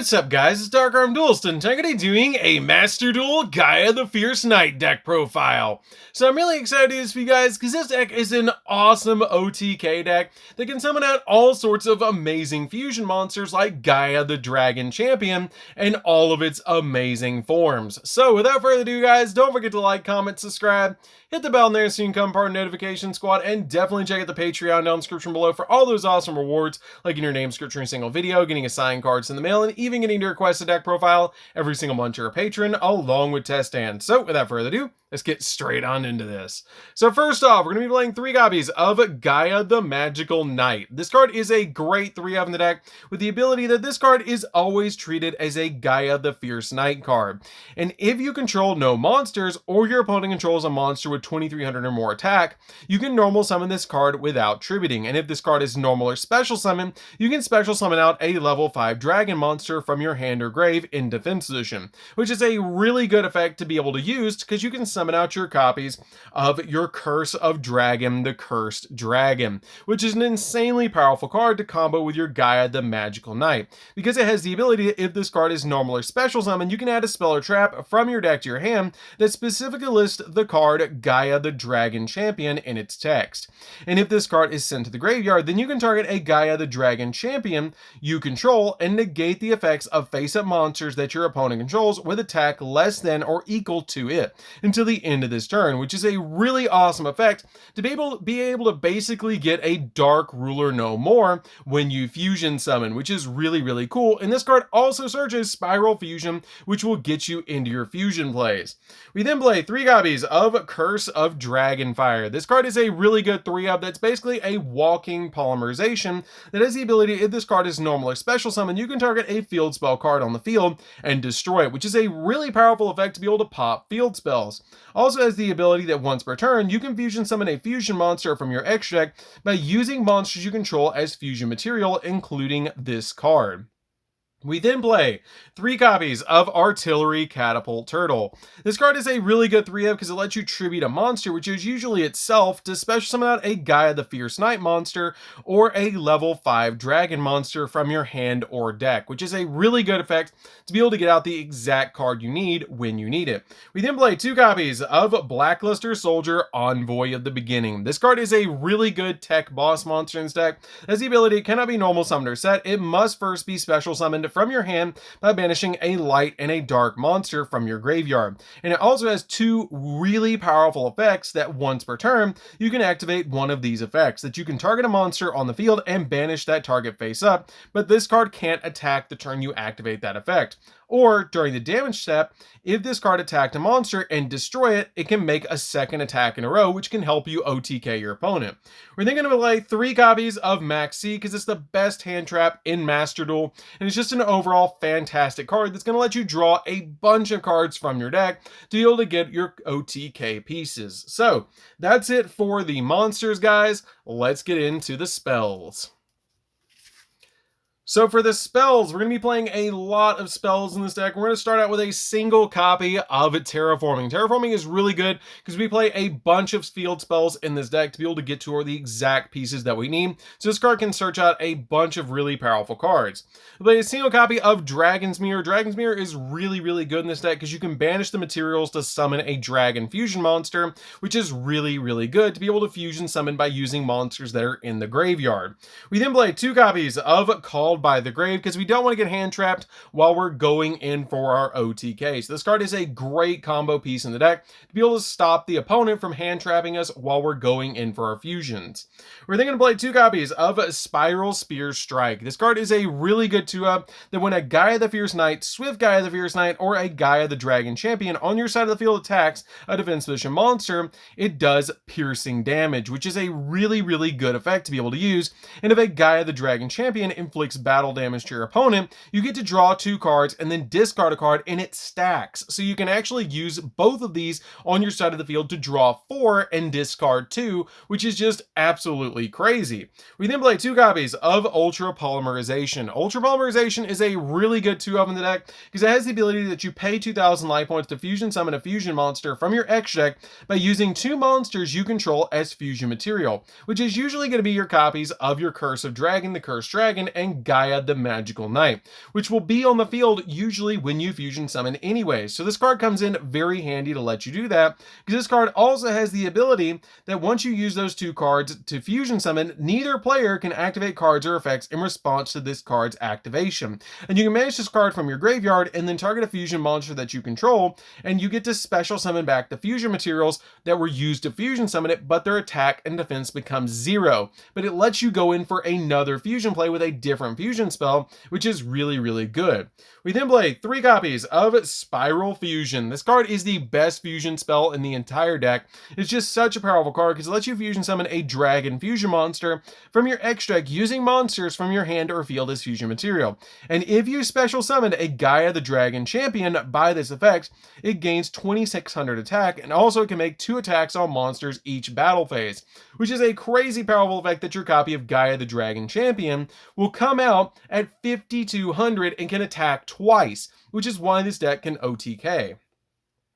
What's up guys, it's DarkArmedDuelist and I'm going to be doing a Master Duel Gaia the Fierce Knight deck profile. So I'm really excited to do this for you guys because this deck is an awesome OTK deck that can summon out all sorts of amazing fusion monsters like Gaia the Dragon Champion and all of its amazing forms. So without further ado guys, don't forget to like, comment, subscribe, hit the bell in there so you can become part of the notification squad, and definitely check out the Patreon down in the description below for all those awesome rewards like in your name description in a single video, getting assigned cards in the mail, and even getting to request a deck profile every single month you're a patron, along with test stands. So without further ado, let's get straight on into this. So first off, we're going to be playing 3 copies of Gaia the Magical Knight. This card is a great 3-of in the deck with the ability that this card is always treated as a Gaia the Fierce Knight card. And if you control no monsters or your opponent controls a monster with 2300 or more attack, you can normal summon this card without tributing. And if this card is normal or special summon, you can special summon out a level 5 dragon monster from your hand or grave in defense position, which is a really good effect to be able to use because you can summon out your copies of your Curse of Dragon, the Cursed Dragon, which is an insanely powerful card to combo with your Gaia the Magical Knight, because it has the ability that if this card is normal or special summon, you can add a spell or trap from your deck to your hand that specifically lists the card Gaia the Dragon Champion in its text. And if this card is sent to the graveyard, then you can target a Gaia the Dragon Champion you control and negate the effects of face-up monsters that your opponent controls with attack less than or equal to it until the end of this turn, which is a really awesome effect to be able to basically get a Dark Ruler no more when you fusion summon, which is really cool. And this card also searches Spiral Fusion, which will get you into your fusion plays. We then play 3 copies of Curse of Dragonfire. This card is a really good 3-of that's basically a walking polymerization that has the ability, if this card is normal or special summon, you can target a field spell card on the field and destroy it, which is a really powerful effect to be able to pop field spells. Also has the ability that once per turn, you can fusion summon a fusion monster from your extra deck by using monsters you control as fusion material, including this card. We then play 3 copies of Artillery Catapult Turtle. This card is a really good 3-of because it lets you tribute a monster, which is usually itself, to special summon out a Gaia the Fierce Knight monster or a level 5 dragon monster from your hand or deck, which is a really good effect to be able to get out the exact card you need when you need it. We then play 2 copies of Blackluster Soldier Envoy of the Beginning. This card is a really good tech boss monster in this deck. It has the ability, it cannot be normal summoned or set. It must first be special summoned from your hand by banishing a light and a dark monster from your graveyard. And it also has 2 really powerful effects that once per turn, you can activate one of these effects, that you can target a monster on the field and banish that target face up, but this card can't attack the turn you activate that effect. Or during the damage step, if this card attacked a monster and destroy it, it can make a second attack in a row, which can help you OTK your opponent. We're then going to play 3 copies of Max C because it's the best hand trap in Master Duel, and it's just an overall fantastic card that's going to let you draw a bunch of cards from your deck to be able to get your OTK pieces. So that's it for the monsters, guys. Let's get into the spells. So for the spells, we're going to be playing a lot of spells in this deck. We're going to start out with a single copy of Terraforming. Terraforming is really good because we play a bunch of field spells in this deck to be able to get to the exact pieces that we need. So this card can search out a bunch of really powerful cards. We play a single copy of Dragon's Mirror. Dragon's Mirror is really good in this deck because you can banish the materials to summon a dragon fusion monster, which is really good to be able to fusion summon by using monsters that are in the graveyard. We then play 2 copies of Called by the Grave because we don't want to get hand trapped while we're going in for our OTK. So this card is a great combo piece in the deck to be able to stop the opponent from hand trapping us while we're going in for our fusions. We're then going to play 2 copies of Spiral Spear Strike. This card is a really good 2-of that when a Gaia the Fierce Knight, Swift Gaia the Fierce Knight, or a Gaia the Dragon Champion on your side of the field attacks a defense position monster, it does piercing damage, which is a really good effect to be able to use. And if a Gaia the Dragon Champion inflicts battle damage to your opponent, you get to draw 2 cards and then discard a card, and it stacks. So you can actually use both of these on your side of the field to draw 4 and discard 2, which is just absolutely crazy. We then play 2 copies of Ultra Polymerization. Ultra Polymerization is a really good 2-of in the deck because it has the ability that you pay 2,000 life points to fusion summon a fusion monster from your extra deck by using 2 monsters you control as fusion material, which is usually going to be your copies of your Curse of Dragon, the Cursed Dragon, and Gaia the Magical Knight, which will be on the field usually when you fusion summon anyway. So this card comes in very handy to let you do that, because this card also has the ability that once you use those 2 cards to fusion summon, neither player can activate cards or effects in response to this card's activation. And you can manage this card from your graveyard and then target a fusion monster that you control, and you get to special summon back the fusion materials that were used to fusion summon it, but their attack and defense becomes 0. But it lets you go in for another fusion play with a different fusion spell, which is really, really good. We then play 3 copies of Spiral Fusion. This card is the best fusion spell in the entire deck. It's just such a powerful card because it lets you fusion summon a dragon fusion monster from your extra deck using monsters from your hand or field as fusion material. And if you special summon a Gaia the Dragon Champion by this effect, it gains 2600 attack, and also it can make 2 attacks on monsters each battle phase, which is a crazy powerful effect that your copy of Gaia the Dragon Champion will come out at 5200 and can attack twice, which is why this deck can OTK.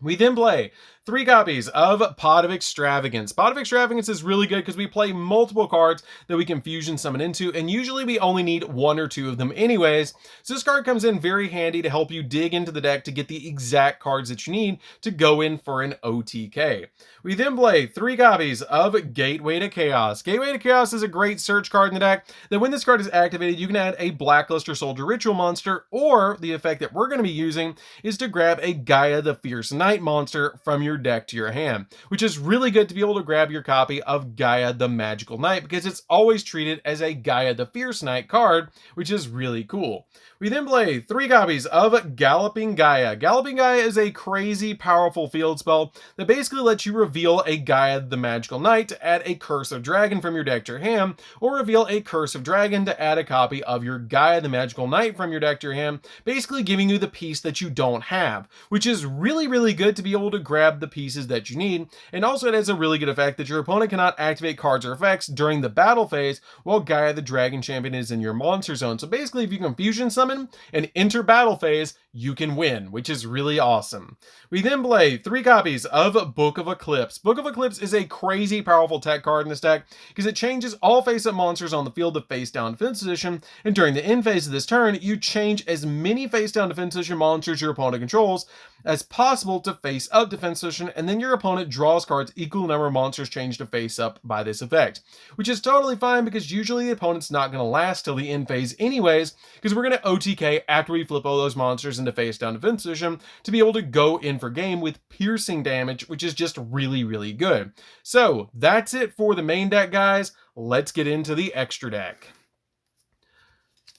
We then play 3 copies of Pot of Extravagance. Pot of Extravagance is really good because we play multiple cards that we can fusion summon into, and usually we only need 1 or 2 of them anyways. So this card comes in very handy to help you dig into the deck to get the exact cards that you need to go in for an OTK. We then play 3 copies of Gateway to Chaos. Gateway to Chaos is a great search card in the deck that when this card is activated, you can add a Blackluster Soldier Ritual monster, or the effect that we're going to be using is to grab a Gaia the Fierce Knight monster from your deck to your hand, which is really good to be able to grab your copy of Gaia the Magical Knight because it's always treated as a Gaia the Fierce Knight card, which is really cool. We then play 3 copies of Galloping Gaia. Galloping Gaia is a crazy powerful field spell that basically lets you reveal a Gaia the Magical Knight to add a Curse of Dragon from your deck to your hand, or reveal a Curse of Dragon to add a copy of your Gaia the Magical Knight from your deck to your hand, basically giving you the piece that you don't have, which is really, really good to be able to grab the pieces that you need. And also it has a really good effect that your opponent cannot activate cards or effects during the battle phase while Gaia the Dragon Champion is in your monster zone. So basically, if you can fusion summon and enter battle phase, you can win, which is really awesome. We then play 3 copies of Book of Eclipse. Book of Eclipse is a crazy powerful tech card in this deck because it changes all face-up monsters on the field to face-down defense position, and during the end phase of this turn, you change as many face-down defense position monsters your opponent controls as possible to face-up defense position, and then your opponent draws cards equal number of monsters changed to face-up by this effect, which is totally fine because usually the opponent's not going to last till the end phase anyways, because we're going to OTK after we flip all those monsters into face-down defense position to be able to go in for game with piercing damage, which is just really, really good. So that's it for the main deck, guys. Let's get into the extra deck.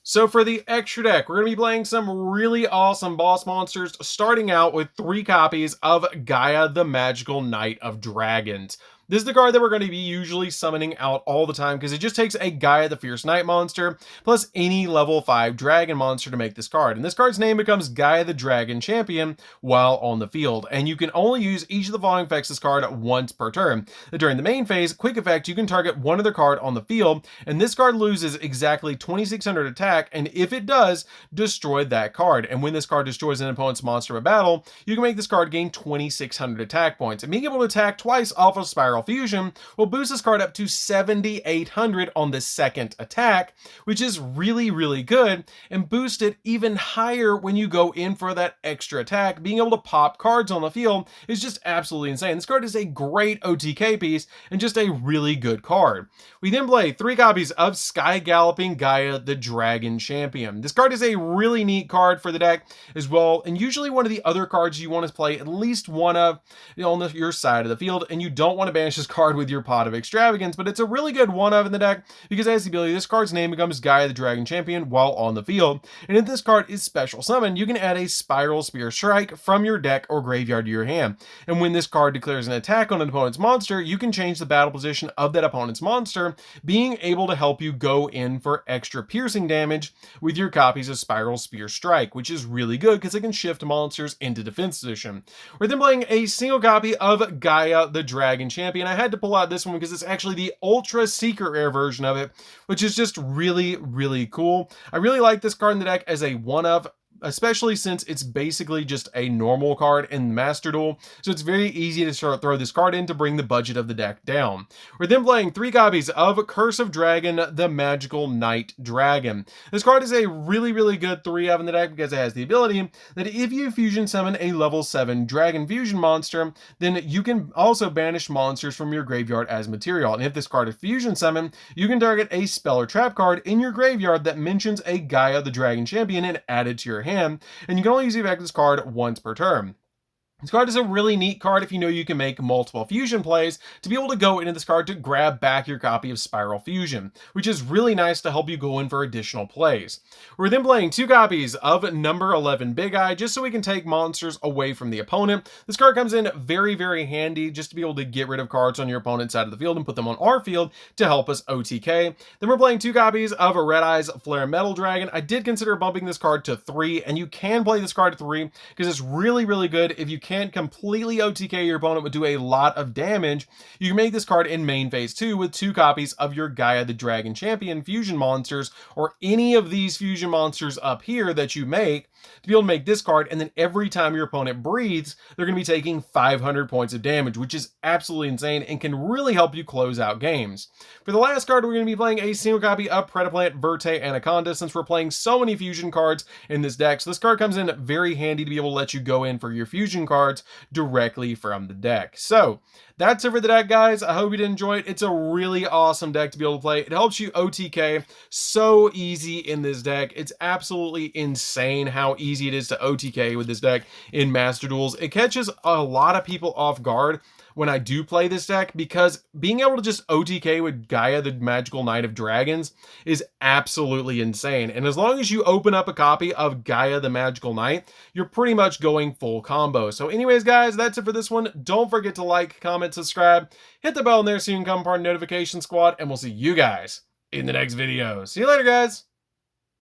So for the extra deck, we're going to be playing some really awesome boss monsters, starting out with 3 copies of Gaia the Magical Knight of Dragons. This is the card that we're going to be usually summoning out all the time because it just takes a Gaia the Fierce Knight monster plus any level 5 dragon monster to make this card. And this card's name becomes Gaia the Dragon Champion while on the field. And you can only use each of the following effects this card once per turn. During the main phase, quick effect, you can target one other card on the field, and this card loses exactly 2600 attack, and if it does, destroy that card. And when this card destroys an opponent's monster in battle, you can make this card gain 2600 attack points. And being able to attack twice off of Spiral Fusion will boost this card up to 7800 on the second attack, which is really, really good, and boost it even higher when you go in for that extra attack. Being able to pop cards on the field is just absolutely insane. This card is a great OTK piece and just a really good card. We then play 3 copies of Sky Galloping Gaia the Dragon Champion. This card is a really neat card for the deck as well, and usually one of the other cards you want to play at least one of on your side of the field, and you don't want to banish this card with your Pot of Extravagance, but it's a really good one of in the deck because it has the ability this card's name becomes Gaia the Dragon Champion while on the field, and if this card is special summoned, you can add a Spiral Spear Strike from your deck or graveyard to your hand, and when this card declares an attack on an opponent's monster, you can change the battle position of that opponent's monster, being able to help you go in for extra piercing damage with your copies of Spiral Spear Strike, which is really good because it can shift monsters into defense position. We're then playing a single copy of Gaia the Dragon Champion. I had to pull out this one because it's actually the ultra secret rare version of it, which is just really, really cool. I really like this card in the deck as a one of especially since it's basically just a normal card in Master Duel, so it's very easy to throw this card in to bring the budget of the deck down. We're then playing 3 copies of Curse of Dragon, the Magical Knight Dragon. This card is a really good 3-of in the deck because it has the ability that if you fusion summon a level 7 Dragon Fusion monster, then you can also banish monsters from your graveyard as material. And if this card is fusion summon, you can target a spell or trap card in your graveyard that mentions a Gaia the Dragon Champion and add it to your hand, and you can only use the effect of this card once per turn. This card is a really neat card if you know you can make multiple fusion plays to be able to go into this card to grab back your copy of Spiral Fusion, which is really nice to help you go in for additional plays. We're then playing 2 copies of number 11 Big Eye just so we can take monsters away from the opponent. This card comes in very handy just to be able to get rid of cards on your opponent's side of the field and put them on our field to help us OTK. Then we're playing 2 copies of Red Eye's Flare Metal Dragon. I did consider bumping this card to 3, and you can play this card to 3 because it's really good if you can't completely OTK your opponent but do a lot of damage. You can make this card in main phase 2 with 2 copies of your Gaia the Dragon Champion fusion monsters, or any of these fusion monsters up here that you make, to be able to make this card, and then every time your opponent breathes, they're going to be taking 500 points of damage, which is absolutely insane and can really help you close out games. For the last card, we're going to be playing a single copy of Predaplant Verte Anaconda, since we're playing so many fusion cards in this deck. So this card comes in very handy to be able to let you go in for your fusion cards directly from the deck. So that's it for the deck, guys. I hope you did enjoy it. It's a really awesome deck to be able to play. It helps you OTK so easy in this deck. It's absolutely insane how easy it is to OTK with this deck in Master Duels. It catches a lot of people off guard when I do play this deck, because being able to just OTK with Gaia the Magical Knight of Dragons is absolutely insane. And as long as you open up a copy of Gaia the Magical Knight, you're pretty much going full combo. So anyways, guys, that's it for this one. Don't forget to like, comment, subscribe, hit the bell in there so you can become part of the notification squad, and we'll see you guys in the next video. See you later, guys.